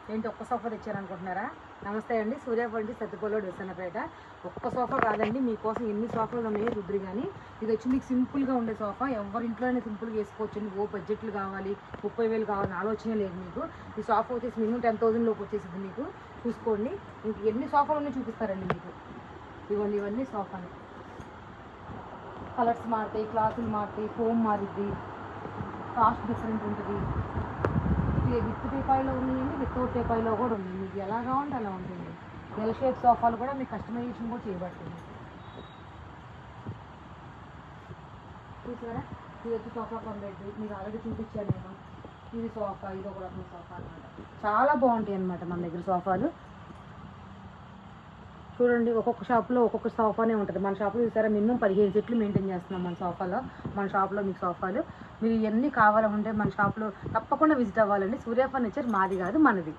ఏంటి ఒక్క సోఫా తెచ్చారనుకుంటున్నారా? నమస్తే అండి, సూర్య ఫర్నిచర్ సత్తుపల్లి విసన్నపేట. ఒక్క సోఫా కాదండి, మీకోసం ఎన్ని సోఫాలు ఉన్నాయో రుద్రి. కానీ ఇది వచ్చి మీకు సింపుల్గా ఉండే సోఫా, ఎవరి ఇంట్లోనే సింపుల్గా వేసుకోవచ్చండి. బడ్జెట్లు కావాలి, 30,000 కావాలని ఆలోచన లేదు మీకు. ఈ సోఫా వచ్చేసి మినిమం 10,000 లోపు వచ్చేసింది మీకు. చూసుకోండి, ఇంక ఎన్ని సోఫాలు ఉన్నాయో చూపిస్తారండి మీకు. ఇవ్వండి, ఇవన్నీ సోఫాలు. కలర్స్ మారుతాయి, క్లాతులు మారుతాయి, ఫోమ్ మారుద్ది, కాస్ట్ డిఫరెంట్ ఉంటుంది. విత్ టీపాయిలో ఉన్నాయండి, వితౌట్ టీపాయిలో కూడా ఉంది. మీకు ఎలా కావాలంటే అలా ఉంటుంది. ఎల్ షేప్ సోఫాలు కూడా మీకు కస్టమైజేషన్ కూడా చేయబడుతుంది. చూసారా, ఇది వచ్చి సోఫా కంబెడ్ మీకు ఆల్రెడీ చూపించాను నేను. ఇది సోఫా, ఇది ఒక రకం సోఫా అనమాట. చాలా బాగుంటాయి అన్నమాట మన దగ్గర సోఫాలు. చూడండి, ఒక్కొక్క షాప్లో ఒక్కొక్క సోఫానే ఉంటుంది. మన షాప్లో చూసారా, మినిమం 15 సెట్లు మెయింటైన్ చేస్తున్నాం మన సోఫాలో. మన షాప్లో మీకు సోఫాలు మీరు ఇవన్నీ కావాలంటే మన షాప్లో తప్పకుండా విజిట్ అవ్వాలండి. సూర్య ఫర్నిచర్ మాది కాదు, మనది.